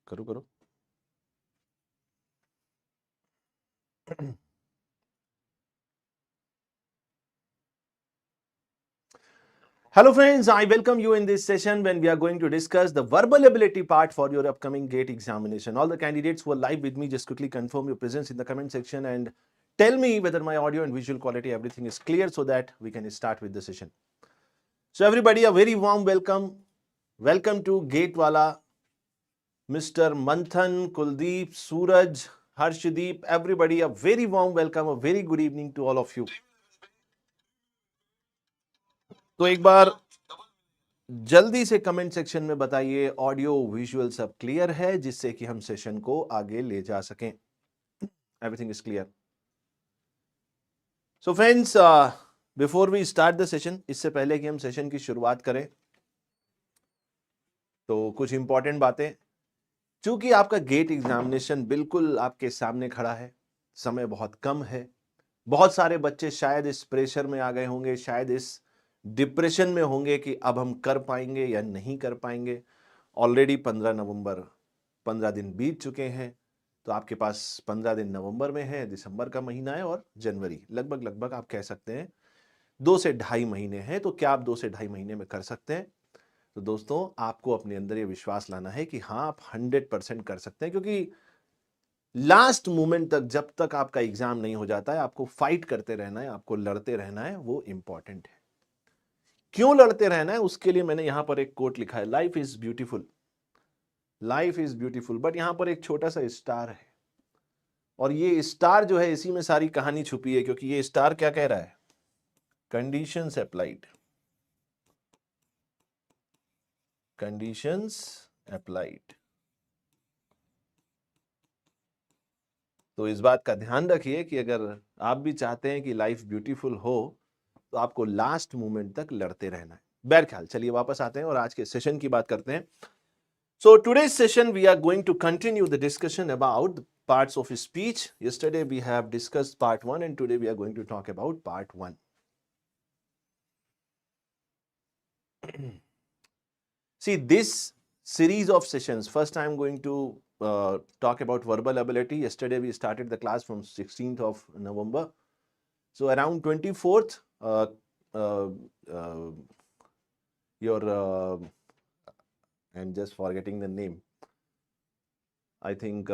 करो करो। Hello friends, I welcome you in this session when we are going to discuss the verbal ability part for your upcoming GATE examination. All the candidates who are live with me, just quickly confirm your presence in the comment section and tell me whether my audio and visual quality, everything is clear so that we can start with the session. So everybody, a very warm welcome. Welcome to GATE Wallah, Mr. Manthan, Kuldeep, Suraj, Harshdeep, everybody, a very warm welcome, a very good evening to all of you. तो एक बार जल्दी से comment section में बताइए audio visual सब clear है, जिससे कि हम सेशन को आगे ले जा सकें. Everything is clear. So friends, before we start the session, इससे पहले कि हम सेशन की शुरुआत करें तो कुछ इंपॉर्टेंट बातें. चूंकि आपका गेट एग्जामिनेशन बिल्कुल आपके सामने खड़ा है, समय बहुत कम है, बहुत सारे बच्चे शायद इस प्रेशर में आ गए होंगे, शायद इस डिप्रेशन में होंगे कि अब हम कर पाएंगे या नहीं कर पाएंगे. ऑलरेडी 15 नवंबर, 15 दिन बीत चुके हैं. तो आपके पास 15 दिन नवंबर में है, दिसंबर का महीना है और जनवरी, लगभग आप कह सकते हैं 2 से ढाई महीने हैं. तो क्या आप 2 से ढाई महीने में कर सकते हैं? तो दोस्तों, आपको अपने अंदर ये विश्वास लाना है कि हाँ, आप 100% कर सकते हैं, क्योंकि लास्ट मोमेंट तक, जब तक आपका एग्जाम नहीं हो जाता है, आपको फाइट करते रहना है, आपको लड़ते रहना है. वो इंपॉर्टेंट है. क्यों लड़ते रहना है, उसके लिए मैंने यहां पर एक कोट लिखा है, life is beautiful, life is beautiful. But यहां पर एक छोटा सा स्टार है, और ये स्टार जो है, इसी में सारी कहानी छुपी है. क्योंकि ये स्टार क्या कह रहा है? Conditions applied, conditions applied. तो इस बात का ध्यान रखिए कि अगर आप भी चाहते हैं कि लाइफ ब्यूटीफुल हो, तो आपको लास्ट मोमेंट तक लड़ते रहना है. बहरहाल, चलिए वापस आते हैं और आज के सेशन की बात करते हैं. So today's session we are going to continue the discussion about the parts of speech. Yesterday we have discussed part 1 and today we are going to talk about part 1. See, this series of sessions, first I am going to talk about verbal ability. Yesterday we started the class from 16th of November. So around 24th, I'm just forgetting the name. I think,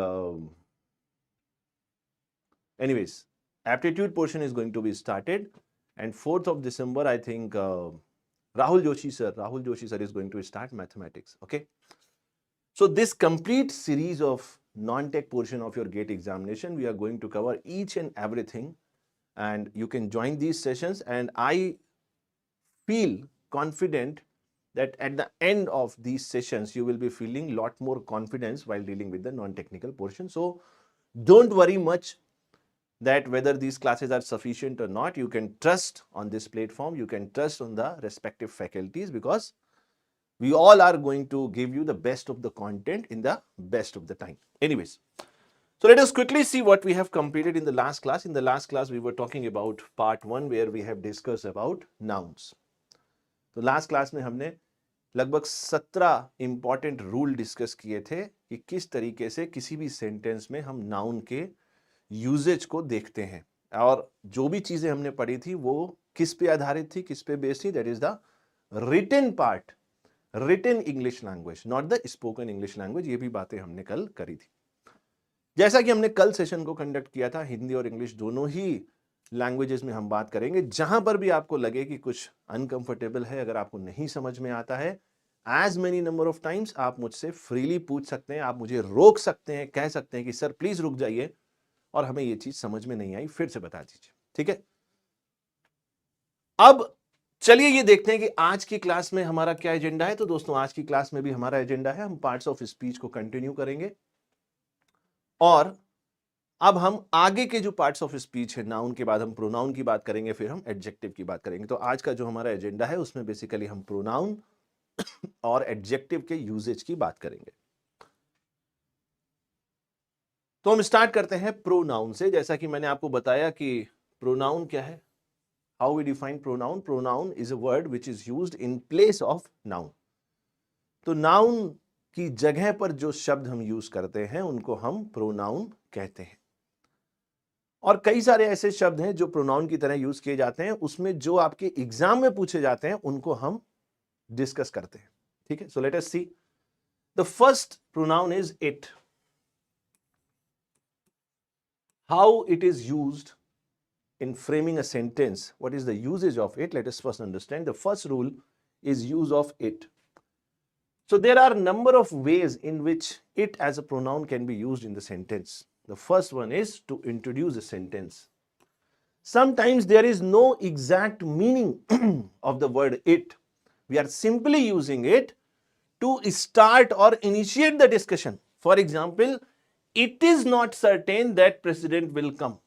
anyways, aptitude portion is going to be started, and 4th of December, I think Rahul Joshi sir is going to start mathematics. Okay. So this complete series of non-tech portion of your GATE examination, we are going to cover each and everything, and you can join these sessions, and I feel confident that at the end of these sessions, you will be feeling a lot more confidence while dealing with the non-technical portion. So don't worry much that whether these classes are sufficient or not. You can trust on this platform, you can trust on the respective faculties, because we all are going to give you the best of the content in the best of the time. Anyways, so let us quickly see what we have completed in the last class. In the last class, we were talking about part 1, where we have discussed about nouns. तो last class में हमने लगभग 17 important rule discuss किए थे कि किस तरीके से किसी भी सेंटेंस में हम नाउन के यूजेज को देखते हैं, और जो भी चीजें हमने पढ़ी थी वो किस पे आधारित थी, किस पे बेस्ड थी. That is the written part, written English language, not the spoken English language. ये भी बातें हमने कल करी थी. जैसा कि हमने कल सेशन को कंडक्ट किया था, हिंदी और इंग्लिश दोनों ही लैंग्वेजेस में हम बात करेंगे. जहां पर भी आपको लगे कि कुछ अनकंफर्टेबल है, अगर आपको नहीं समझ में आता है, as many number of times आप मुझसे फ्रीली पूछ सकते हैं, आप मुझे रोक सकते हैं, कह सकते हैं कि सर प्लीज रुक जाइए और हमें ये चीज समझ में नहीं आई, फिर से बता दीजिए. ठीक है. अब चलिए ये देखते हैं कि आज की क्लास में हमारा क्या एजेंडा है. तो दोस्तों, आज की क्लास में भी हमारा एजेंडा है, हम पार्ट्स ऑफ स्पीच को कंटिन्यू करेंगे, और अब हम आगे के जो पार्ट्स ऑफ स्पीच है, नाउन के बाद हम प्रोनाउन की बात करेंगे, फिर हम एडजेक्टिव की बात करेंगे. तो आज का जो हमारा एजेंडा है, उसमें बेसिकली हम प्रोनाउन और एडजेक्टिव के यूजेज की बात करेंगे. तो हम स्टार्ट करते हैं प्रोनाउन से. जैसा कि मैंने आपको बताया कि प्रोनाउन क्या है, how we define pronoun. Pronoun is a word which is used in place of noun. तो नाउन की जगह पर जो शब्द हम यूज करते हैं उनको हम प्रोनाउन कहते हैं। और कई सारे ऐसे शब्द हैं जो प्रोनाउन की तरह यूज किए जाते हैं, उसमें जो आपके एग्जाम में पूछे जाते हैं उनको हम डिस्कस करते हैं। ठीक है, so let us see the first pronoun is it. How it is used in framing a sentence. What is the usage of it? Let us first understand. The first rule is use of it. So there are a number of ways in which it as a pronoun can be used in the sentence. The first one is to introduce a sentence. Sometimes there is no exact meaning of the word it. We are simply using it to start or initiate the discussion. For example, it is not certain that president will come.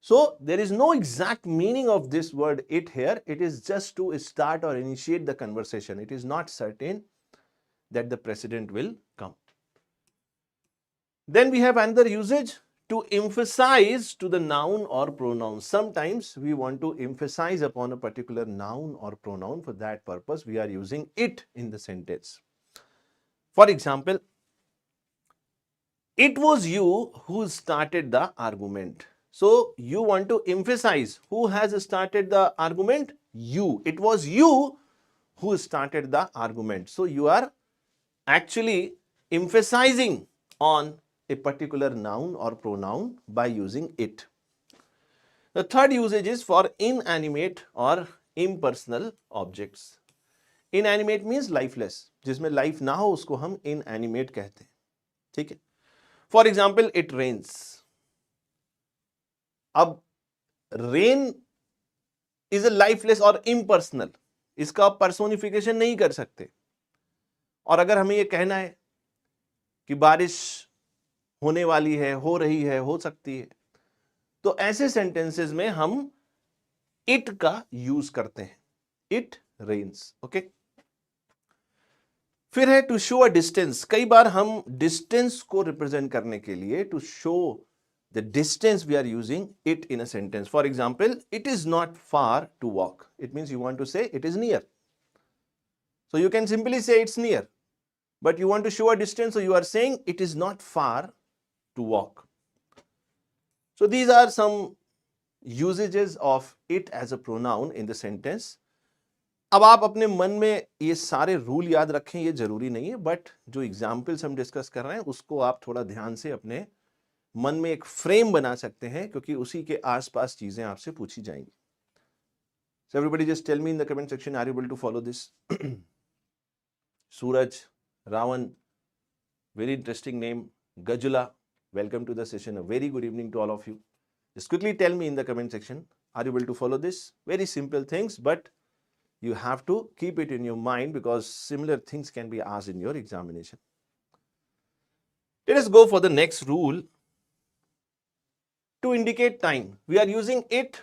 So there is no exact meaning of this word it here. It is just to start or initiate the conversation. It is not certain that the president will come. Then we have another usage to emphasize to the noun or pronoun. Sometimes we want to emphasize upon a particular noun or pronoun. For that purpose, we are using it in the sentence. For example, it was you who started the argument. So you want to emphasize who has started the argument? You. It was you who started the argument. So you are actually emphasizing on a particular noun or pronoun by using it. The third usage is for inanimate or impersonal objects. Inanimate means lifeless. जिसमें life ना हो उसको हम inanimate कहते हैं। ठीक है? For example, it rains. अब रेन इज ए लाइफलेस और इम्पर्सनल, इसका आप पर्सोनिफिकेशन नहीं कर सकते। और अगर हमें यह कहना है कि बारिश होने वाली है, हो रही है, हो सकती है, तो ऐसे सेंटेंसेस में हम इट का यूज करते हैं, इट रेन्स। ओके, फिर है टू शो अ डिस्टेंस। कई बार हम डिस्टेंस को रिप्रेजेंट करने के लिए to show the distance we are using it in a sentence. For example, it is not far to walk. It means you want to say it is near. So you can simply say it's near, but you want to show a distance, so you are saying it is not far to walk. So these are some usages of it as a pronoun in the sentence. अब आप अपने मन में ये सारे rule याद रखें, ये जरूरी नहीं है, बट जो एग्जाम्पल्स हम डिस्कस कर रहे हैं उसको आप थोड़ा ध्यान से अपने मन में एक फ्रेम बना सकते हैं, क्योंकि उसी के आसपास चीजें आपसे पूछी जाएंगी। So everybody just tell me in the comment section, are you able to follow this? Suraj, Ravan, very interesting name. Gajula, welcome to the session. A very good evening to all of you. Just quickly tell me in the comment section, are you able to follow this? Very simple things, but you have to keep it in your mind because similar things can be asked in your examination. Let us go for the next rule. To indicate time, we are using it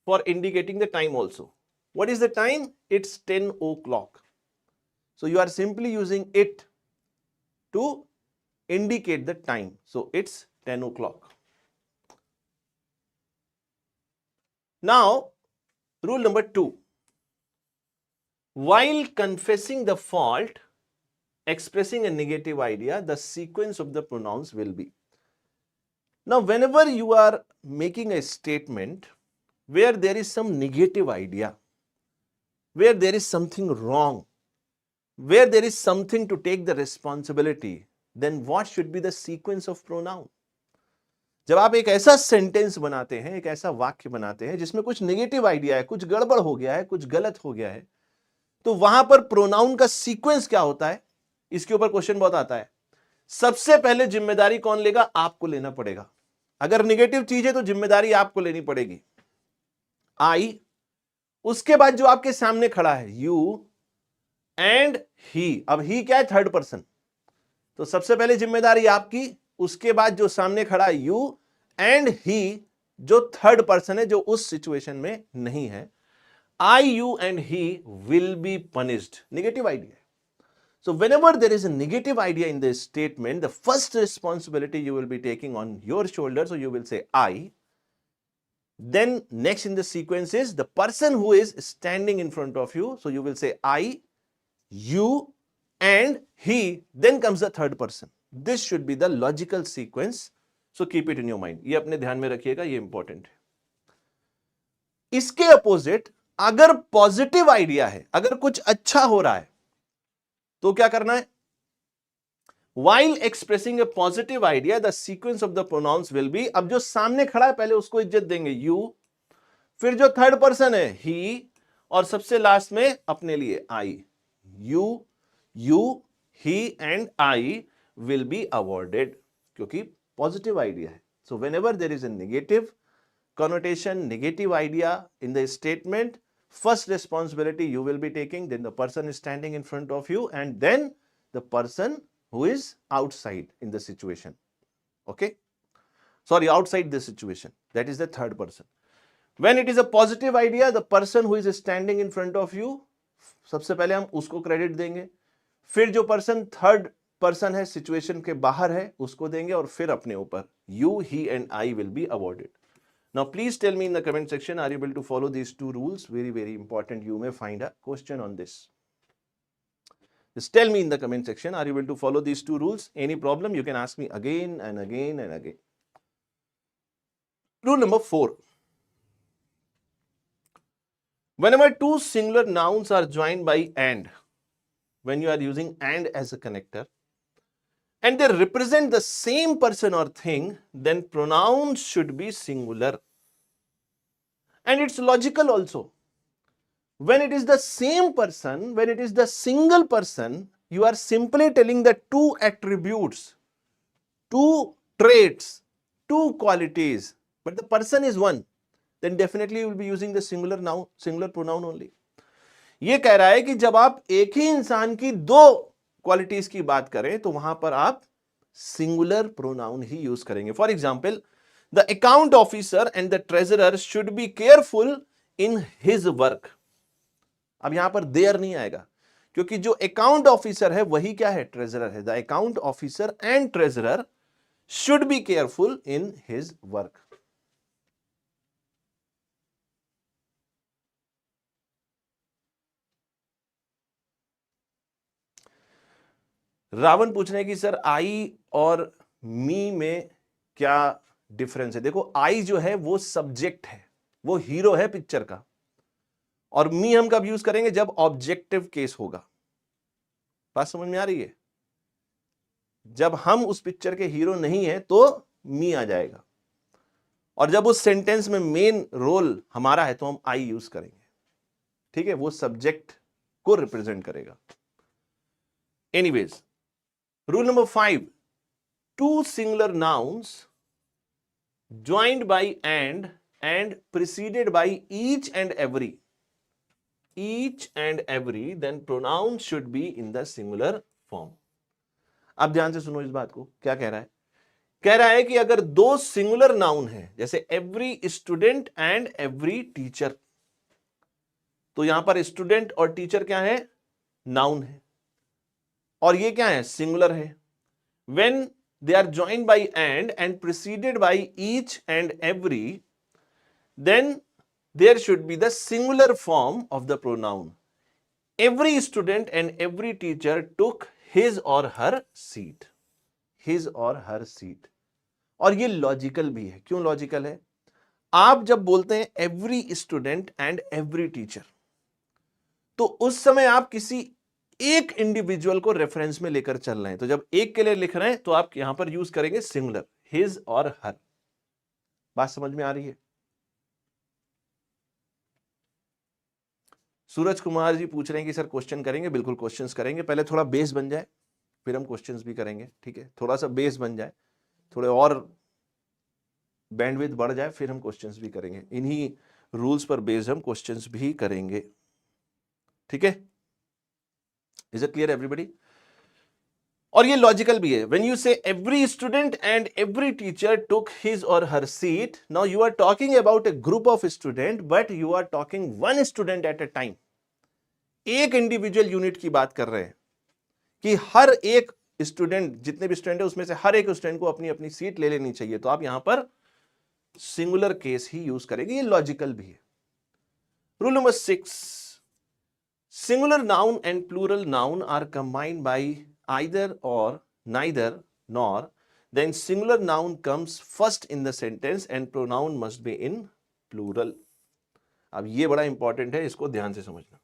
for indicating the time also. What is the time? It's 10 o'clock. So you are simply using it to indicate the time. So it's 10 o'clock. Now, rule number 2. While confessing the fault, expressing a negative idea, the sequence of the pronouns will be. Now, whenever you are making a statement where there is some negative idea, where there is something wrong, where there is something to take the responsibility, then what should be the sequence of pronoun? जब आप एक ऐसा sentence बनाते हैं, एक ऐसा वाक्य बनाते हैं जिसमें कुछ नेगेटिव आइडिया है, कुछ गड़बड़ हो गया है, कुछ गलत हो गया है, तो वहां पर प्रोनाउन का सीक्वेंस क्या होता है, इसके ऊपर क्वेश्चन बहुत आता है। सबसे पहले जिम्मेदारी कौन लेगा? आपको लेना पड़ेगा। अगर नेगेटिव चीज है तो जिम्मेदारी आपको लेनी पड़ेगी, आई। उसके बाद जो आपके सामने खड़ा है, यू एंड ही। अब ही क्या है? Third person. तो सबसे पहले जिम्मेदारी आपकी, उसके बाद जो सामने खड़ा है यू एंड ही, जो थर्ड पर्सन है, जो उस सिचुएशन में नहीं है। I, you and he will be punished. Negative idea. So whenever there is a negative idea in this statement, the first responsibility you will be taking on your shoulders, so you will say I. Then next in the sequence is the person who is standing in front of you, so you will say I, you and he, then comes the third person. This should be the logical sequence. So keep it in your mind. ये अपने ध्यान में रखिएगा, ये important है. इसके opposite अगर positive idea है, अगर कुछ अच्छा हो रहा है, तो क्या करना है? While expressing a positive idea, the sequence of the pronouns will be, अब जो सामने खड़ा है पहले उसको इज्जत देंगे you, फिर जो थर्ड पर्सन है he, और सबसे लास्ट में अपने लिए I. You, he and I will be awarded, क्योंकि पॉजिटिव आइडिया है. So whenever there is a negative connotation, negative idea in the statement, first responsibility you will be taking, then the person is standing in front of you, and then the person who is outside in the situation. Okay? Sorry, outside the situation. That is the third person. When it is a positive idea, the person who is standing in front of you, सबसे पहले हम उसको credit देंगे, फिर जो person third person है, situation के बाहर है, उसको देंगे, और फिर अपने ऊपर. You, he and I will be awarded. Now please tell me in the comment section, are you able to follow these two rules? Very, very important. You may find a question on this. Just tell me in the comment section, are you able to follow these two rules? Any problem, you can ask me again and again and again. Rule number 4. Whenever two singular nouns are joined by and, when you are using and as a connector, and they represent the same person or thing, then pronouns should be singular. And it's logical also. When it is the same person, when it is the single person, you are simply telling the two attributes, two traits, two qualities, but the person is one, then definitely you will be using the singular noun, singular pronoun only. ये कह रहा है कि जब आप एक ही इंसान की दो क्वालिटीज की बात करें तो वहां पर आप सिंगुलर प्रोनाउन ही यूज करेंगे. For example, the account officer and the treasurer should be careful in his work. अब यहां पर देयर नहीं आएगा, क्योंकि जो अकाउंट ऑफिसर है वही क्या है? ट्रेजरर है. The account officer and treasurer should be careful in his work. Ravan पूछ रहे हैं कि सर आई और मी में क्या डिफरेंस है? देखो, आई जो है वो सब्जेक्ट है, वो हीरो है पिक्चर का, और मी हम कब यूज करेंगे? जब ऑब्जेक्टिव केस होगा. बात समझ में आ रही है? जब हम उस पिक्चर के हीरो नहीं है तो मी आ जाएगा, और जब उस सेंटेंस में मेन रोल हमारा है तो हम आई यूज करेंगे. ठीक है? वो सब्जेक्ट को रिप्रेजेंट करेगा. Anyways, rule number 5. Two singular nouns joined by and preceded by each and every, then pronouns should be in the singular form. अब ध्यान से सुनो इस बात को. क्या कह रहा है? कह रहा है कि अगर दो सिंगुलर नाउन है, जैसे every student and every teacher, तो यहां पर स्टूडेंट और टीचर क्या है? नाउन है, और ये क्या है? सिंगुलर है. When they are joined by and preceded by each and every, then there should be the singular form of the pronoun. Every student and every teacher took his or her seat. His or her seat. और ये logical भी है. क्यों logical है? आप जब बोलते हैं every student and every teacher, तो उस समय आप किसी एक इंडिविजुअल को रेफरेंस में लेकर चल रहे हैं. तो जब एक के लिए लिख रहे हैं तो आप यहां पर यूज करेंगे सिंगुलर, हिज और हर. बात समझ में आ रही है? सूरज कुमार जी पूछ रहे हैं कि सर क्वेश्चन करेंगे. बिल्कुल क्वेश्चंस करेंगे. पहले थोड़ा बेस बन जाए, फिर हम क्वेश्चंस भी करेंगे. ठीक है? थोड़ा सा बेस बन जाए, थोड़े और बैंडविड्थ बढ़ जाए, फिर हम क्वेश्चंस भी करेंगे. इन्हीं रूल्स पर बेस्ड हम क्वेश्चंस भी करेंगे. ठीक है? Is it clear everybody? और ये लॉजिकल भी है. When you say every student and every teacher took his or her seat, now you are talking about a group of student, but you are talking one student at a time. एक individual unit की बात कर रहे हैं कि हर एक student, जितने भी स्टूडेंट है उसमें से हर एक स्टूडेंट को अपनी अपनी सीट ले लेनी चाहिए. तो आप यहां पर सिंगुलर केस ही यूज करेंगे. ये लॉजिकल भी है. Rule number 6. Singular noun and plural noun are combined by either or, neither nor. Then singular noun comes first in the sentence and pronoun must be in plural. अब ये बड़ा important है, इसको ध्यान से समझना.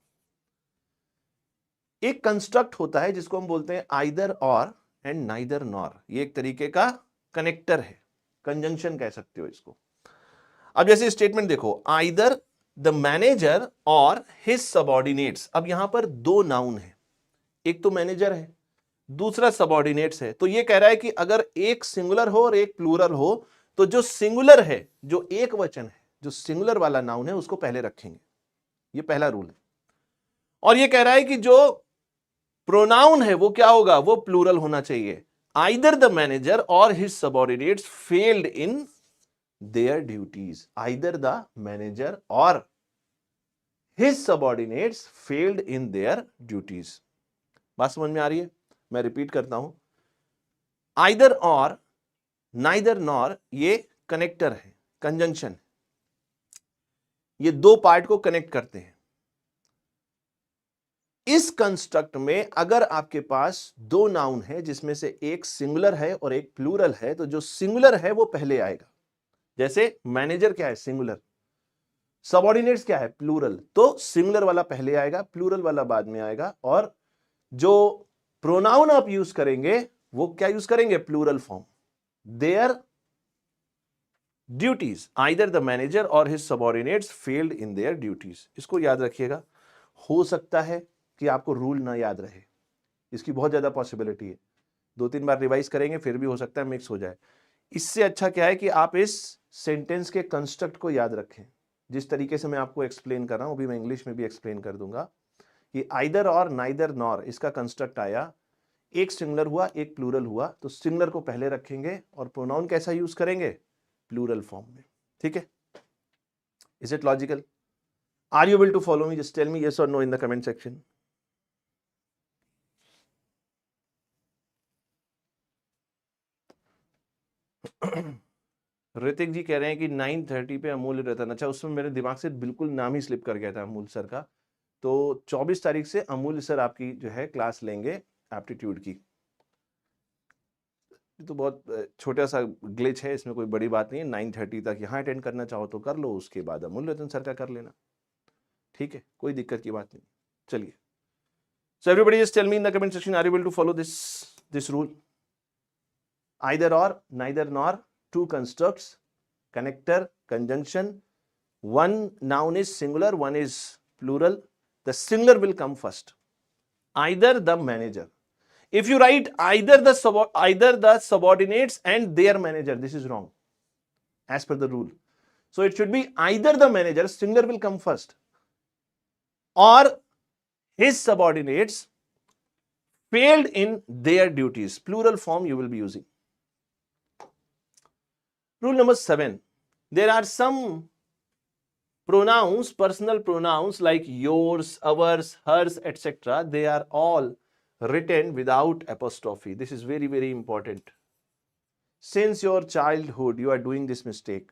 एक कंस्ट्रक्ट होता है जिसको हम बोलते हैं आइदर और एंड नाइदर नॉर. ये एक तरीके का कनेक्टर है, कंजंक्शन कह सकते हो इसको. अब जैसे स्टेटमेंट देखो, either the manager or his subordinates. अब यहां पर दो नाउन है, एक तो मैनेजर है, दूसरा सबऑर्डिनेट्स है. तो ये कह रहा है कि अगर एक सिंगुलर हो और एक प्लूरल हो तो जो सिंगुलर है, जो एक वचन है, जो सिंगुलर वाला नाउन है उसको पहले रखेंगे. ये पहला रूल है. और ये कह रहा है कि जो प्रोनाउन है वो क्या होगा, वो प्लूरल होना चाहिए. Either the manager or his subordinates failed in their duties. Either the manager or his subordinates failed in their duties. बात समझ में आ रही है? मैं रिपीट करता हूं. आइदर और, नाइदर नॉर, ये कनेक्टर है, कंजंक्शन. ये दो पार्ट को कनेक्ट करते हैं. इस कंस्ट्रक्ट में अगर आपके पास दो नाउन है जिसमें से एक सिंगुलर है और एक प्लूरल है, तो जो सिंगुलर है वो पहले आएगा. जैसे मैनेजर क्या है, सिंगुलर. सबऑर्डिनेट्स क्या है, प्लूरल. तो सिंगुलर वाला पहले आएगा, प्लूरल वाला बाद में आएगा. और जो प्रोनाउन आप यूज करेंगे वो क्या यूज करेंगे, plural form. Their duties, either the manager or his subordinates failed in their duties. इसको याद रखिएगा. हो सकता है कि आपको रूल ना याद रहे, इसकी बहुत ज्यादा पॉसिबिलिटी है. 2-3 बार रिवाइज करेंगे फिर भी हो सकता है मिक्स हो जाए. इससे अच्छा क्या है कि आप इस सेंटेंस के कंस्ट्रक्ट को याद रखें. जिस तरीके से मैं आपको एक्सप्लेन कर रहा हूं, अभी मैं इंग्लिश में भी एक्सप्लेन कर दूंगा कि आइदर और, नाइदर नॉर, इसका कंस्ट्रक्ट आया. एक सिंगुलर हुआ, एक प्लूरल हुआ, तो सिंगुलर को पहले रखेंगे और प्रोनाउन कैसा यूज करेंगे, प्लूरल फॉर्म में. ठीक है? Is it logical? Are you able to follow me? Just tell me yes or no in the comment section. Hrithik ji कह रहे हैं कि 9:30 पे अमूल्य रतन. अच्छा, उसमें मेरे दिमाग से बिल्कुल नाम ही स्लिप कर गया था अमूल सर का. तो 24 तारीख से अमूल्य सर आपकी जो है क्लास लेंगे एप्टीट्यूड की. तो बहुत छोटा सा ग्लिच है, इसमें कोई बड़ी बात नहीं है. 9:30 तक यहाँ अटेंड करना चाहो तो कर लो, उसके बाद अमूल्य रतन सर का कर लेना. ठीक है, कोई दिक्कत की बात नहीं. चलिए, so everybody just tell me in the comment section, are you able to follow this rule? Either or, neither nor, two constructs, connector, conjunction. One noun is singular, one is plural. The singular will come first. Either the manager. If you write either the subordinates and their manager, this is wrong as per the rule. So it should be either the manager, singular will come first, or his subordinates failed in their duties. Plural form you will be using. Rule number 7. There are some pronouns, personal pronouns like yours, ours, hers, etc. They are all written without apostrophe. This is very, very important. Since your childhood, you are doing this mistake.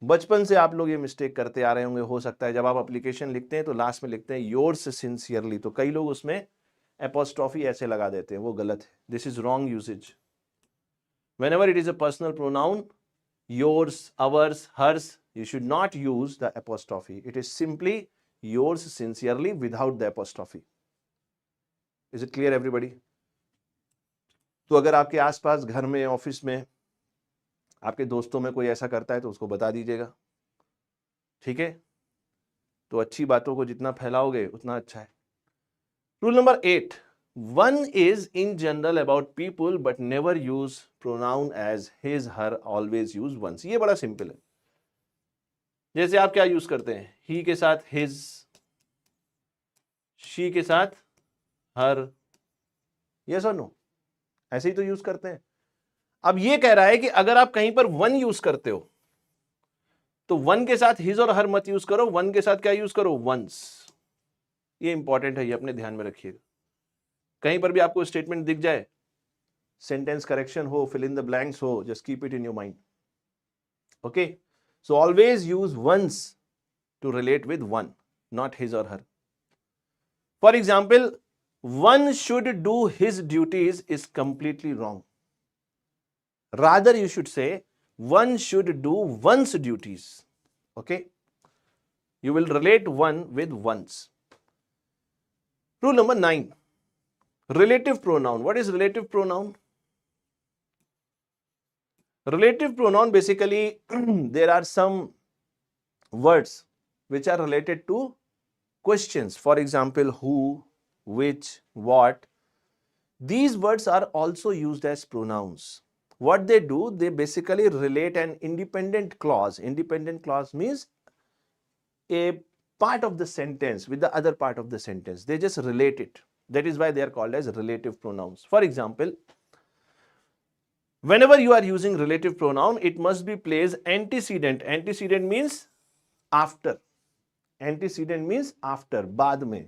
बचपन से आप लोग ये mistake करते आ रहे होंगे. हो सकता है जब आप एप्लीकेशन लिखते हैं तो लास्ट में लिखते हैं yours sincerely, तो कई लोग उसमें apostrophe ऐसे लगा देते हैं, वो गलत है. This is wrong usage. Whenever it is a personal pronoun, yours, ours, hers, you should not use the apostrophe. It is simply yours sincerely without the apostrophe. Is it clear everybody? तो अगर आपके आसपास, घर में, office में, आपके दोस्तों में कोई ऐसा करता है तो उसको बता दीजिएगा. ठीक है? तो अच्छी बातों को जितना फैलाओगे उतना अच्छा है. Rule number 8. One is in general about people but never use pronoun as his, her, always use once. ये बड़ा सिंपल है. जैसे आप क्या यूज करते हैं, he के साथ his, she के साथ her, yes or no? ऐसे ही तो यूज करते हैं. अब ये कह रहा है कि अगर आप कहीं पर one यूज करते हो तो one के साथ his और her मत यूज करो, one के साथ क्या यूज करो, once. ये इंपॉर्टेंट है, ये अपने ध्यान में रखिएगा. कहीं पर भी आपको स्टेटमेंट दिख जाए, सेंटेंस करेक्शन हो, फिल इन द ब्लैंक्स हो, just keep it in your mind. Okay? So always use one's to relate with one, not his or her. For example, one should do his duties is completely wrong. Rather you should say one should do one's duties. Okay, you will relate one with ones. Rule number 9, relative pronoun. What is relative pronoun? Relative pronoun, basically there are some words which are related to questions. For example, who, which, what. These words are also used as pronouns. What they do, they basically relate an independent clause. Independent clause means a part of the sentence with the other part of the sentence. They just relate it. That is why they are called as relative pronouns. For example, whenever you are using relative pronoun, it must be placed antecedent. Antecedent means after. Antecedent means after, बाद में.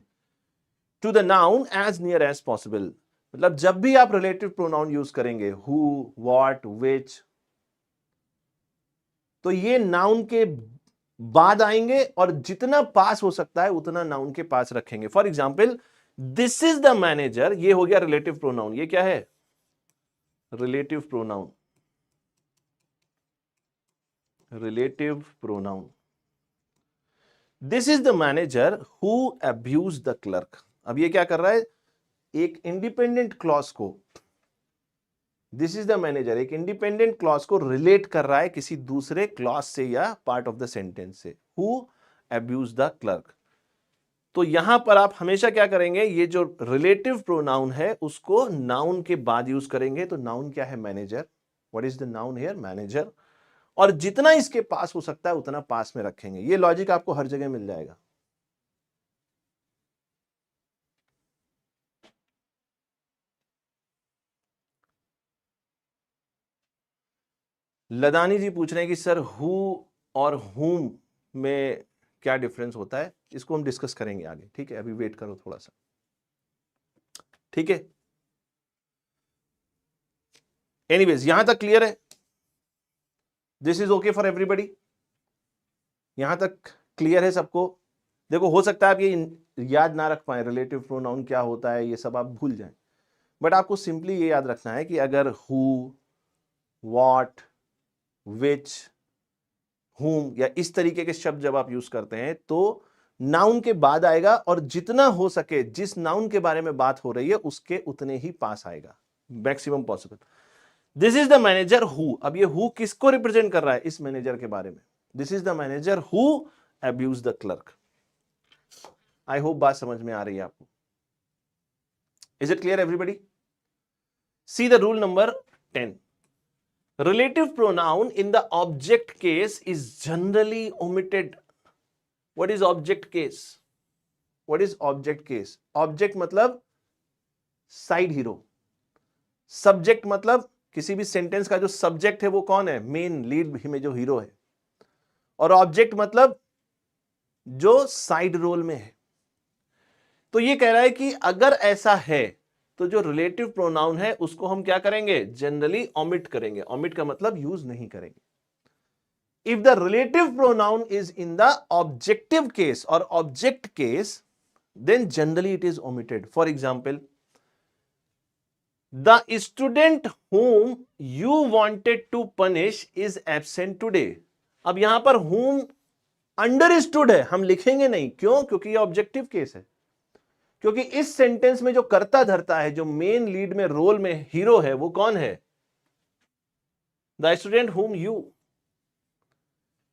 To the noun as near as possible. मतलब जब भी आप relative pronoun use करेंगे, who, what, which, तो ये noun के बाद आएंगे और जितना पास हो सकता है उतना नाउन के पास रखेंगे. For example, this is the manager, ये हो गया रिलेटिव प्रोनाउन. ये क्या है? Relative pronoun. Relative pronoun. This is the manager who abuse the clerk. अब ये क्या कर रहा है? एक इंडिपेंडेंट क्लॉज को, दिस इज द मैनेजर, एक इंडिपेंडेंट क्लॉज को रिलेट कर रहा है किसी दूसरे क्लॉज से या पार्ट ऑफ द सेंटेंस से. Who abuse the clerk. तो यहां पर आप हमेशा क्या करेंगे? ये जो रिलेटिव प्रोनाउन है उसको नाउन के बाद यूज करेंगे. तो नाउन क्या है? Manager. What is the noun here? Manager. और जितना इसके पास हो सकता है उतना पास में रखेंगे. ये लॉजिक आपको हर जगह मिल जाएगा. लदानी जी पूछ रहे हैं कि सर हु और हुम में क्या डिफरेंस होता है. इसको हम डिस्कस करेंगे आगे. ठीक है, अभी वेट करो थोड़ा सा. ठीक है, एनीवेज यहां तक क्लियर है? This is okay for everybody? यहां तक क्लियर है सबको? देखो, हो सकता है आप ये याद ना रख पाए, रिलेटिव प्रोनाउन क्या होता है, ये सब आप भूल जाएं. बट आपको सिंपली ये याद रखना है कि अगर हु, व्हाट, विच, whom या इस तरीके के शब्द जब आप यूज करते हैं तो नाउन के बाद आएगा और जितना हो सके जिस नाउन के बारे में बात हो रही है उसके उतने ही पास आएगा, maximum possible. This is the manager who. अब ये हु किसको रिप्रेजेंट कर रहा है? इस मैनेजर के बारे में. This is the manager who abuse the clerk. I hope बात समझ में आ रही है आपको. Is it clear everybody? See the rule number 10. Relative pronoun in the object case is generally omitted. What is object case? What is object case? Object मतलब side hero. Subject मतलब किसी भी सेंटेंस का जो सब्जेक्ट है वो कौन है? मेन लीड में जो हीरो है. और ऑब्जेक्ट मतलब जो साइड रोल में है. तो ये कह रहा है कि अगर ऐसा है तो जो रिलेटिव प्रोनाउन है उसको हम क्या करेंगे? जनरली ओमिट करेंगे. ओमिट का मतलब यूज नहीं करेंगे. If the relative pronoun is in the objective case or object case, then generally it is omitted. For example, the student whom you wanted to punish is absent today. अब यहां पर whom understood है, हम लिखेंगे नहीं. क्यों? क्योंकि ये ऑब्जेक्टिव केस है. क्योंकि इस सेंटेंस में जो कर्ता धरता है, जो मेन लीड में रोल में हीरो है, वो कौन है? The student whom you.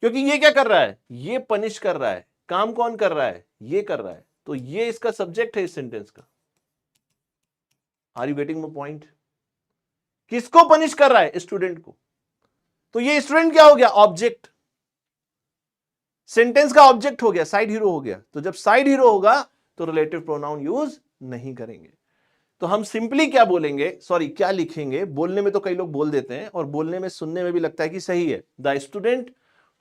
क्योंकि ये क्या कर रहा है? ये पनिश कर रहा है. काम कौन कर रहा है? ये कर रहा है. तो ये इसका सब्जेक्ट है इस सेंटेंस का. Are you getting my point? किसको पनिश कर रहा है? स्टूडेंट को. तो ये स्टूडेंट क्या हो गया? ऑब्जेक्ट. सेंटेंस का ऑब्जेक्ट हो गया, साइड हीरो हो गया. तो जब साइड हीरो होगा तो रिलेटिव प्रोनाउन यूज नहीं करेंगे. तो हम सिंपली क्या बोलेंगे, सॉरी क्या लिखेंगे? बोलने में तो कई लोग बोल देते हैं और बोलने में सुनने में भी लगता है कि सही है. The student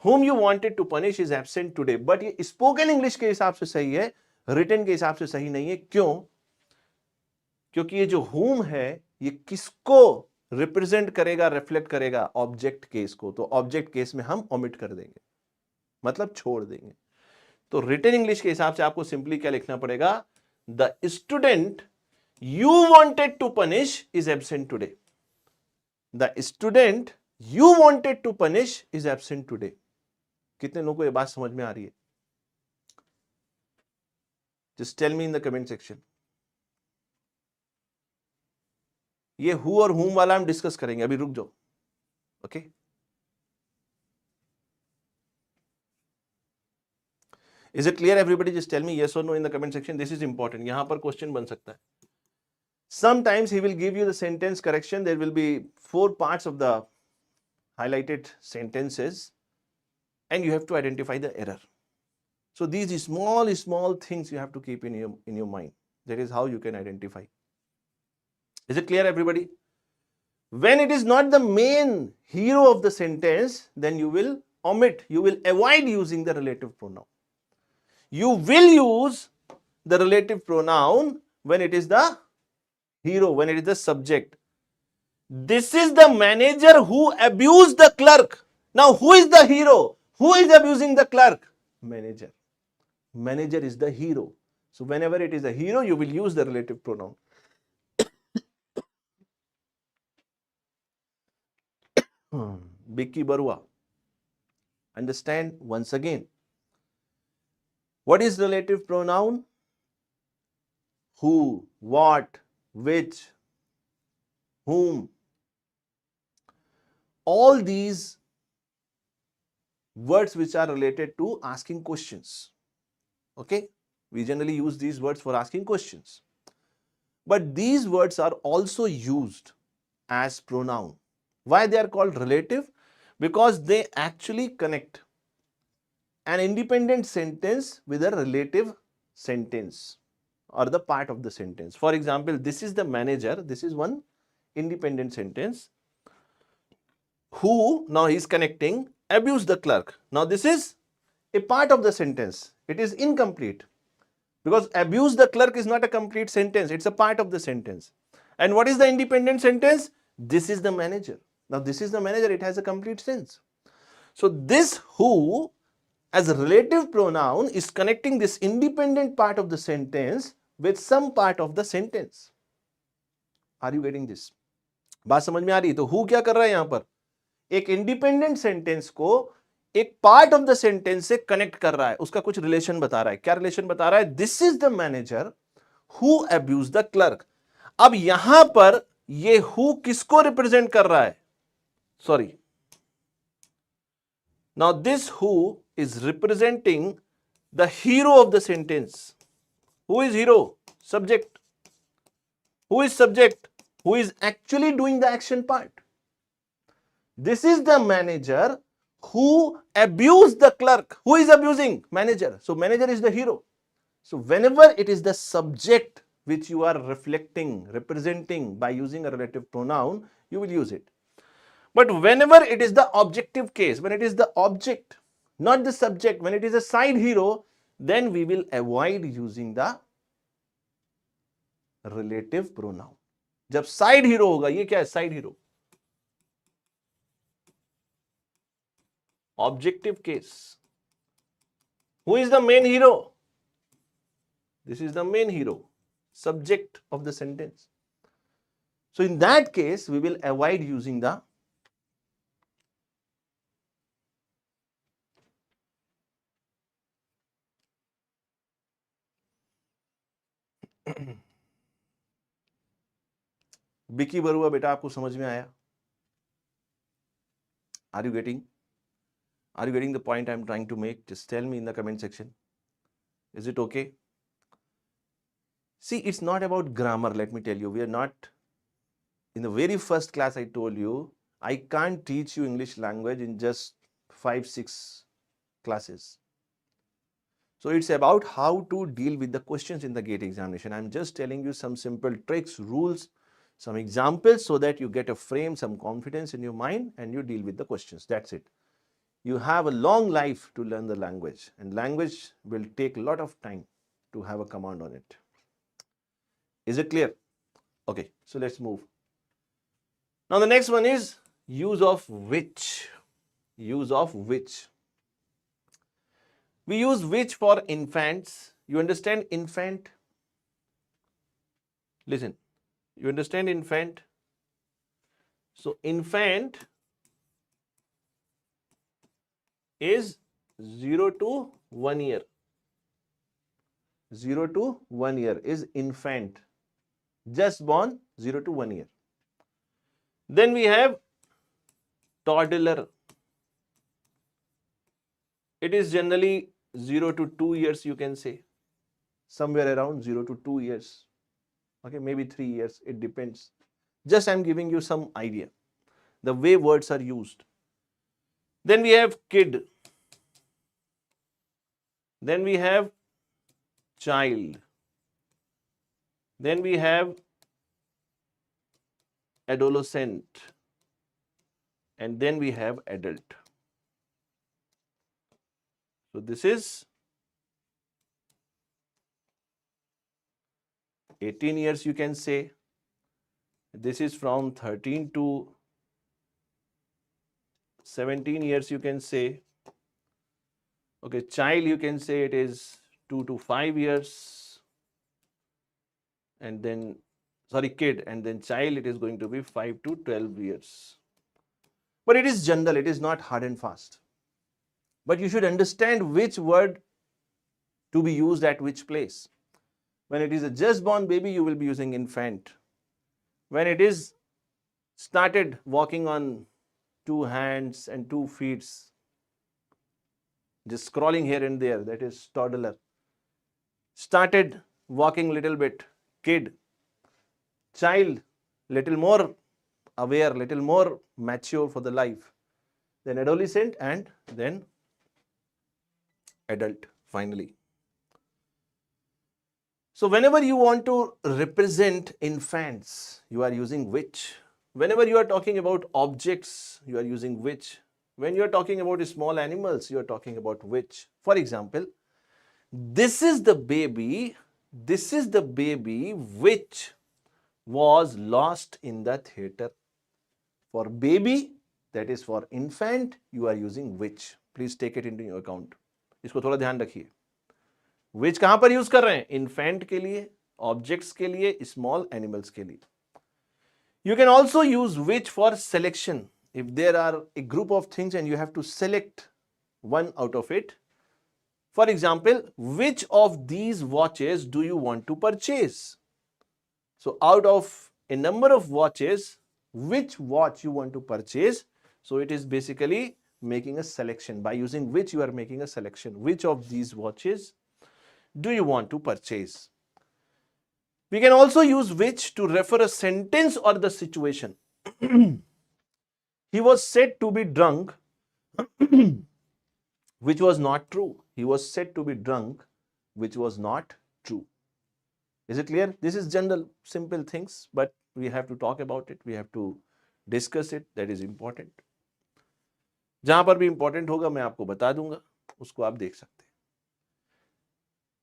whom you wanted to punish is absent today. But ये स्पोकन इंग्लिश के हिसाब से सही है, रिटन के हिसाब से सही नहीं है. क्यों? क्योंकि ये जो whom है ये किसको रिप्रेजेंट करेगा, रिफ्लेक्ट करेगा? ऑब्जेक्ट केस को. तो ऑब्जेक्ट केस में हम ओमिट कर देंगे, मतलब छोड़ देंगे. तो रिटन इंग्लिश के हिसाब से आपको सिंपली क्या लिखना पड़ेगा? the student you wanted to punish is absent today. The student you wanted to punish is absent today. कितने लोगों को ये बात समझ में आ रही है? Just tell me in the comment section. ये who और whom वाला हम डिस्कस करेंगे, अभी रुक जाओ. Okay? Is it clear everybody? Just tell me yes or no in the comment section. This is important. यहाँ पर question बन सकता है. Sometimes he will give you the sentence correction. There will be 4 parts of the highlighted sentences and you have to identify the error. So these small things you have to keep in your mind. That is how you can identify. Is it clear everybody? When it is not the main hero of the sentence, then you will omit, you will avoid using the relative pronoun. You will use the relative pronoun when it is the hero, when it is the subject. This is the manager who abused the clerk. Now who is the hero? Who is abusing the clerk? Manager. Manager is the hero. So whenever it is a hero, you will use the relative pronoun. Vicky Barua. Understand once again. What is relative pronoun? Who, what, which, whom. All these words which are related to asking questions. Okay? We generally use these words for asking questions. But these words are also used as pronoun. Why they are called relative? Because they actually connect an independent sentence with a relative sentence or the part of the sentence. For example, this is the manager. This is one independent sentence. Who, now he is connecting, abused the clerk. Now this is a part of the sentence. It is incomplete. Because abuse the clerk is not a complete sentence. It's a part of the sentence. And what is the independent sentence? This is the manager. Now this is the manager. It has a complete sense. So this who as a relative pronoun is connecting this independent part of the sentence with some part of the sentence. Are you getting this? बात समझ में आ रही है? तो who क्या कर रहा है यहाँ पर? एक इंडिपेंडेंट सेंटेंस को एक पार्ट ऑफ द सेंटेंस से कनेक्ट कर रहा है, उसका कुछ रिलेशन बता रहा है. क्या रिलेशन बता रहा है? This is the manager who abuse the clerk. अब यहां पर ये हु किसको रिप्रेजेंट कर रहा है? Sorry, now this who is representing the hero of the sentence. Who is hero? Subject. Who is subject? Who is actually doing the action part. This is the manager who abused the clerk. Who is abusing? Manager. So manager is the hero. So whenever it is the subject which you are reflecting, representing by using a relative pronoun, you will use it. But whenever it is the objective case, when it is the object, not the subject, when it is a side hero, then we will avoid using the relative pronoun. जब side hero होगा, ये क्या है? Side hero. Objective case. Who is the main hero? This is the main hero, subject of the sentence. So in that case, we will avoid using the बिकी बरुआ. बेटा आपको समझ में आया? Are you getting? Are you getting the point I'm trying to make? Just tell me in the comment section. Is it okay? See, it's not about grammar, let me tell you. We are not, in the very first class I told you, I can't teach you English language in just 5-6 classes. So it's about how to deal with the questions in the GATE examination. I'm just telling you some simple tricks, rules, some examples so that you get a frame, some confidence in your mind and you deal with the questions. That's it. You have a long life to learn the language, and language will take a lot of time to have a command on it. Is it clear? Okay, so let's move. Now the next one is use of which. Use of which. We use which for infants. You understand infant? Listen, you understand infant? So infant is 0 to 1 year. 0 to 1 year is infant. Just born, 0 to 1 year. Then we have toddler. It is generally 0 to 2 years, you can say. Somewhere around 0 to 2 years. Okay, maybe 3 years. It depends. Just I'm giving you some idea. The way words are used. Then we have kid. Then we have child. Then we have adolescent. And then we have adult. So this is 18 years, you can say. This is from 13 to 17 years, you can say. Okay, child, you can say it is 2 to 5 years. And then, sorry, kid. And then child, it is going to be 5 to 12 years. But it is general, it is not hard and fast. But you should understand which word to be used at which place. When it is a just born baby, you will be using infant. When it is started walking on 2 hands and 2 feet, just scrolling here and there, that is toddler. Started walking little bit, kid. Child, little more aware, little more mature for the life. Then adolescent and then adult finally. So whenever you want to represent infants, you are using which. Whenever you are talking about objects, you are using which. When you are talking about small animals, you are talking about which. For example, this is the baby which was lost in the theater. For baby, that is for infant, you are using which. Please take it into your account. इसको थोड़ा ध्यान रखिए. Which कहां पर use कर रहे हैं? Infant के लिए, objects के लिए, small animals के लिए. You can also use which for selection. If there are a group of things and you have to select one out of it. For example, which of these watches do you want to purchase? So out of a number of watches, which watch you want to purchase? So it is basically making a selection. By using which, you are making a selection. Which of these watches do you want to purchase? We can also use which to refer a sentence or the situation. He was said to be drunk, which was not true. He was said to be drunk, which was not true. Is it clear? This is general, simple things, but we have to talk about it. We have to discuss it. That is important. जहां पर भी important होगा मैं आपको बता दूंगा, उसको आप देख सकते हैं.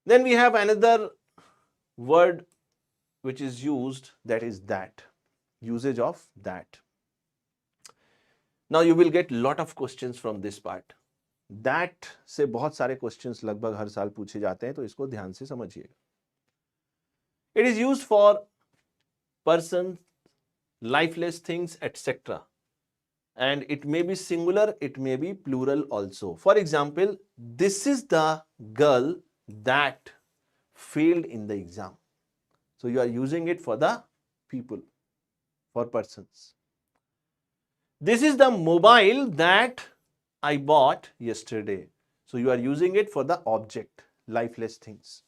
Then we have another word which is used, that is that. Usage of that. Now you will get lot of questions from this part. That से बहुत सारे questions लगभग हर साल पूछे जाते हैं, तो इसको ध्यान से समझिएगा. It is used for persons, lifeless things, etc. And it may be singular, it may be plural also. For example, this is the girl that failed in the exam. So you are using it for the people, for persons. This is the mobile that I bought yesterday. So you are using it for the object, lifeless things.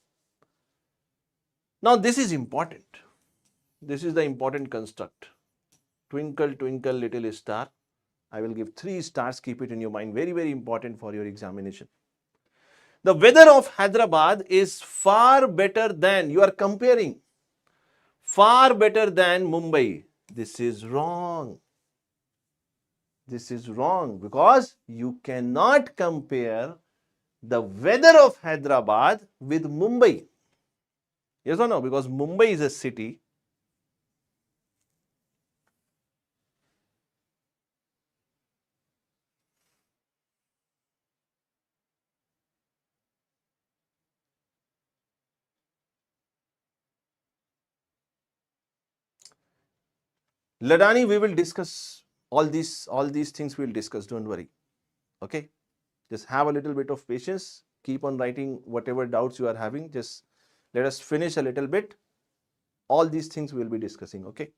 Now this is important. This is the important construct. Twinkle, twinkle, little star. I will give 3 stars. Keep it in your mind. Very, very important for your examination. The weather of Hyderabad is far better than, you are comparing, far better than Mumbai. This is wrong. This is wrong because you cannot compare the weather of Hyderabad with Mumbai. Yes or no? Because Mumbai is a city. Ladani, we will discuss all these things we'll discuss, don't worry. Okay, just have a little bit of patience, keep on writing whatever doubts you are having, just let us finish a little bit. All these things we'll be discussing. Okay,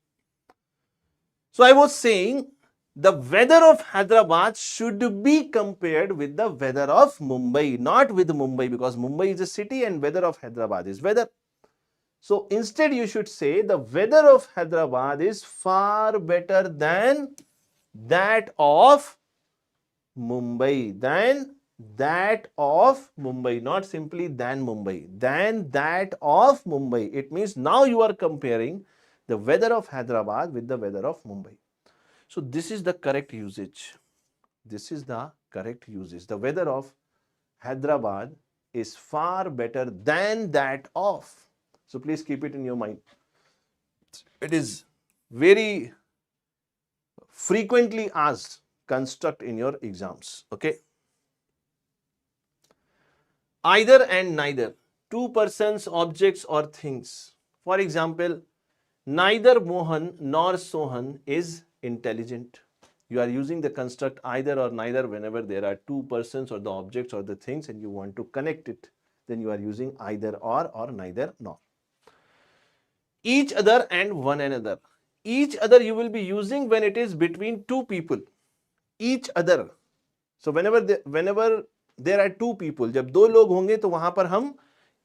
so I was saying the weather of Hyderabad should be compared with the weather of Mumbai, not with Mumbai, because Mumbai is a city and weather of Hyderabad is weather. So instead you should say the weather of Hyderabad is far better than that of Mumbai, not simply than Mumbai, than that of Mumbai. It means now you are comparing the weather of Hyderabad with the weather of Mumbai. So this is the correct usage. This is the correct usage. The weather of Hyderabad is far better than that of. So please keep it in your mind. It is very frequently asked construct in your exams. Okay. Either and neither, two persons, objects or things. For example, neither Mohan nor Sohan is intelligent. You are using the construct either or neither whenever there are two persons or the objects or the things and you want to connect it. Then you are using either or neither nor. Each other and one another. Each other you will be using when it is between two people. Each other. So whenever there are two people, जब दो लोग होंगे तो वहां पर हम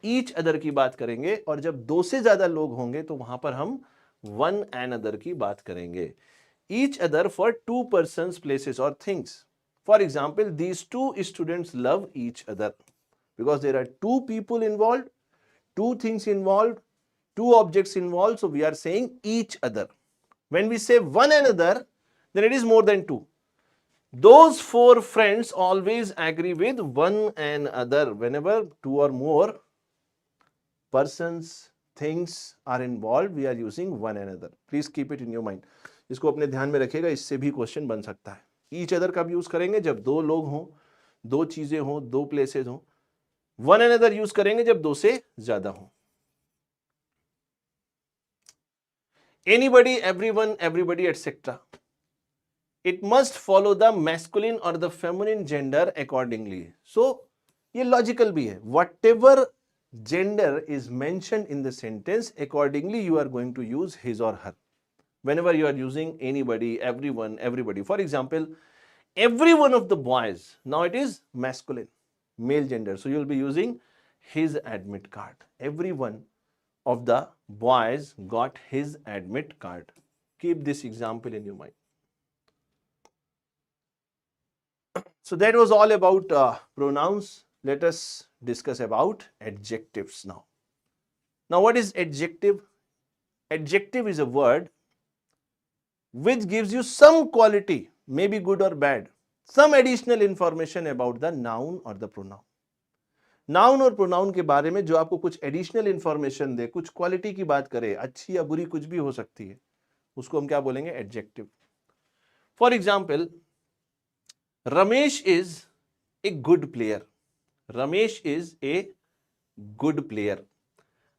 each other की बात करेंगे और जब दो से ज्यादा लोग होंगे तो वहां पर हम one another की बात करेंगे. Each other for two persons, places or things. For example, these two students love each other because there are two people involved, two things involved, two objects involved. So we are saying each other. When we say one another, then it is more than two. Those four friends always agree with one another. Whenever two or more persons, things are involved, we are using one another. Please keep it in your mind. इसको अपने ध्यान में रखिएगा, इससे भी question बन सकता है. Each other कब यूज करेंगे? जब दो लोग हों, दो चीजें हों, दो प्लेसेस हों. One another यूज करेंगे जब दो से ज्यादा हों. Anybody, everyone, everybody, etc. It must follow the masculine or the feminine gender accordingly. So, ये logical भी है. Whatever gender is mentioned in the sentence, accordingly you are going to use his or her. Whenever you are using anybody, everyone, everybody. For example, every one of the boys, now it is masculine, male gender. So, you will be using his admit card. Every one of the boys got his admit card. Keep this example in your mind. So that was all about pronouns. Let us discuss about adjectives now. Now what is adjective? Adjective is a word which gives you some quality, maybe good or bad, some additional information about the noun or the pronoun. Noun और pronoun के बारे में जो आपको कुछ additional information दे, कुछ quality की बात करे, अच्छी या बुरी कुछ भी हो सकती है, उसको हम क्या बोलेंगे? Adjective. For example, Ramesh is a good player. Ramesh is a good player.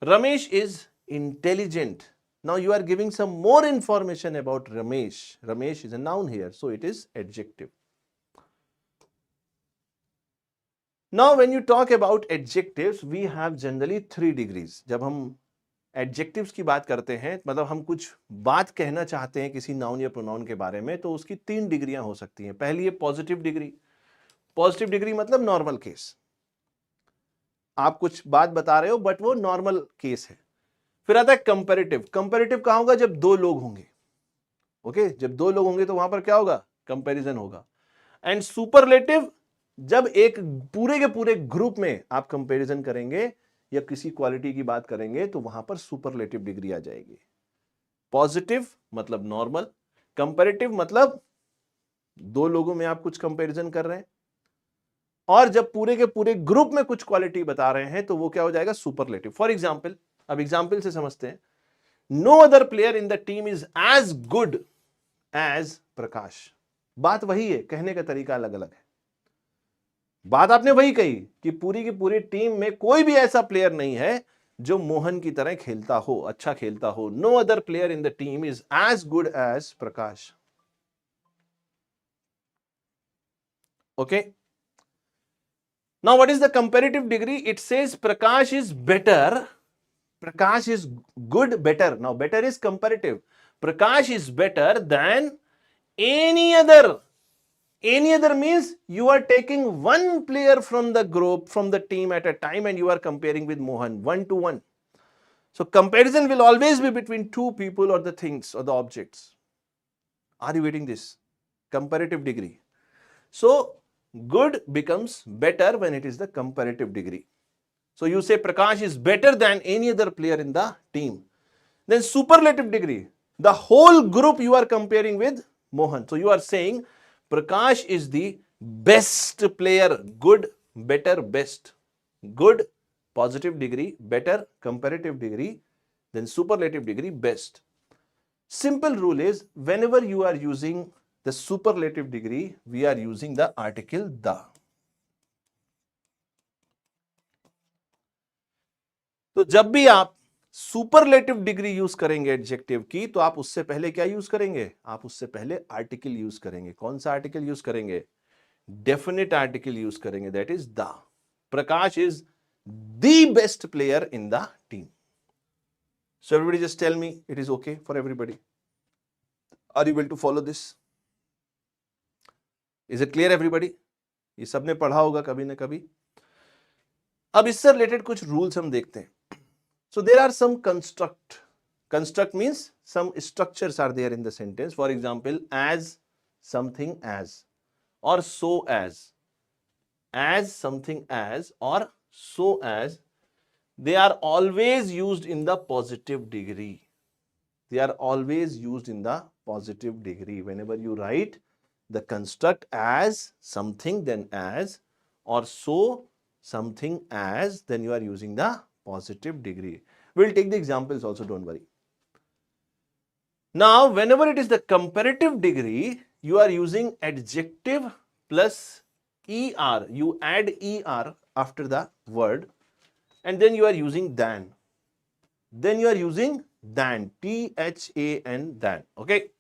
Ramesh is intelligent. Now you are giving some more information about Ramesh. Ramesh is a noun here, so it is adjective. Now when you talk about adjectives, we have generally 3 degrees. जब हम adjectives की बात करते हैं, मतलब हम कुछ बात कहना चाहते हैं किसी noun या pronoun के बारे में, तो उसकी 3 डिग्रियां हो सकती हैं. पहली है पॉजिटिव डिग्री. पॉजिटिव डिग्री मतलब नॉर्मल केस. आप कुछ बात बता रहे हो बट वो नॉर्मल केस है. फिर आता है कंपैरेटिव. कंपैरेटिव कहां होगा? जब दो लोग होंगे. ओके, जब दो लोग होंगे तो वहां पर क्या होगा? कंपैरिजन होगा. एंड सुपरलेटिव, जब एक पूरे के पूरे ग्रुप में आप कंपैरिजन करेंगे या किसी क्वालिटी की बात करेंगे तो वहां पर सुपरलेटिव डिग्री आ जाएगी. पॉजिटिव मतलब नॉर्मल, कंपैरेटिव मतलब दो लोगों में आप कुछ कंपैरिजन कर रहे हैं, और जब पूरे के पूरे ग्रुप में कुछ क्वालिटी बता रहे हैं तो वो क्या हो जाएगा? सुपरलेटिव. फॉर एग्जाम्पल, अब एग्जाम्पल से समझते हैं. No other player in the team is as good as Prakash. बात वही है, कहने का तरीका अलग अलग है. बात आपने वही कही कि पूरी की पूरी टीम में कोई भी ऐसा प्लेयर नहीं है जो मोहन की तरह खेलता हो, अच्छा खेलता हो. No other player in the team is as good as Prakash. Okay. Now, what is the comparative degree? It says Prakash is better. Prakash is good, better. Now, better is comparative. Prakash is better than any other. Any other means you are taking one player from the group, from the team at a time, and you are comparing with Mohan, 1-to-1. So, comparison will always be between two people or the things or the objects. Are you getting this? Comparative degree. So, good becomes better when it is the comparative degree. So, you say Prakash is better than any other player in the team. Then superlative degree, the whole group you are comparing with Mohan. So, you are saying Prakash is the best player, good, better, best. Good, positive degree, better, comparative degree, then superlative degree, best. Simple rule is whenever you are using the superlative degree, we are using the article the. तो जब भी आप superlative degree use करेंगे adjective की, तो आप उससे पहले क्या यूज करेंगे? आप उससे पहले आर्टिकल यूज करेंगे. कौन सा आर्टिकल यूज करेंगे? डेफिनेट आर्टिकल यूज करेंगे, that is the. Prakash is the best player in the team. So everybody just tell me it is okay for everybody. Are you able to follow this? Is it clear everybody? ये सबने पढ़ा होगा कभी ना कभी. अब इससे related कुछ रूल्स हम देखते हैं. So there are some construct. Construct means some structures are there in the sentence. For example, as, something as, or so as something as, or so as. They are always used in the positive degree. They are always used in the positive degree. Whenever you write the construct as something, then as, or so something as, then you are using the positive degree. We'll take the examples also, don't worry. Now, whenever it is the comparative degree, you are using adjective plus er. You add er after the word, and then you are using than. Then you are using than, T-H-A-N, than. Okay.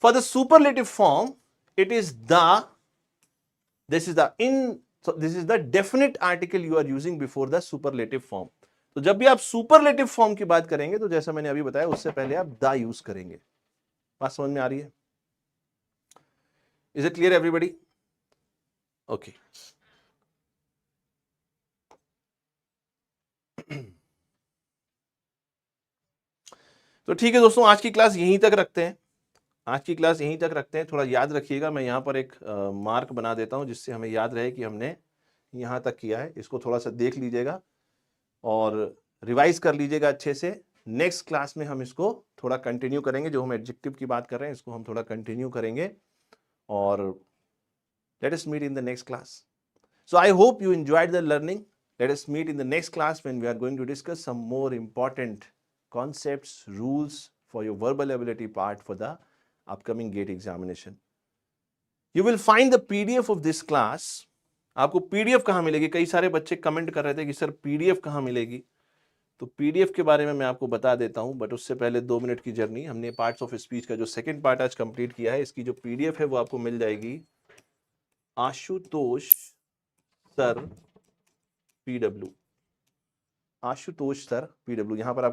For the superlative form, it is the. This is the in. So this is the definite article you are using before the superlative form. तो जब भी आप superlative form की बात करेंगे, तो जैसा मैंने अभी बताया, उससे पहले आप द यूज करेंगे. बात समझ में आ रही है? Is it clear everybody? Okay. तो ठीक है दोस्तों, आज की क्लास यहीं तक रखते हैं. आज की क्लास यहीं तक रखते हैं. थोड़ा याद रखिएगा, मैं यहाँ पर एक मार्क बना देता हूँ जिससे हमें याद रहे कि हमने यहाँ तक किया है. इसको थोड़ा सा देख लीजिएगा और रिवाइज कर लीजिएगा अच्छे से. नेक्स्ट क्लास में हम इसको थोड़ा कंटिन्यू करेंगे. जो हम एडजेक्टिव की बात कर रहे हैं, इसको हम थोड़ा कंटिन्यू करेंगे. और let us meet in the next class. So I hope you enjoyed the learning. Let us meet in the next class when we are going to discuss some more important concepts, rules for your verbal ability part for the upcoming GATE examination. You will find the PDF of this class. आपको PDF कहाँ मिलेगी? कई सारे बच्चे comment कर रहे थे कि सर PDF कहाँ मिलेगी. तो PDF के बारे में मैं आपको बता देता हूँ, बट उससे पहले 2 मिनट की जर्नी. हमने पार्ट्स ऑफ स्पीच का जो सेकंड पार्ट आज कंप्लीट किया है, इसकी जो PDF है वो आपको मिल जाएगी Ashutosh sir PW. Ashutosh sir PW. यहाँ पर आपको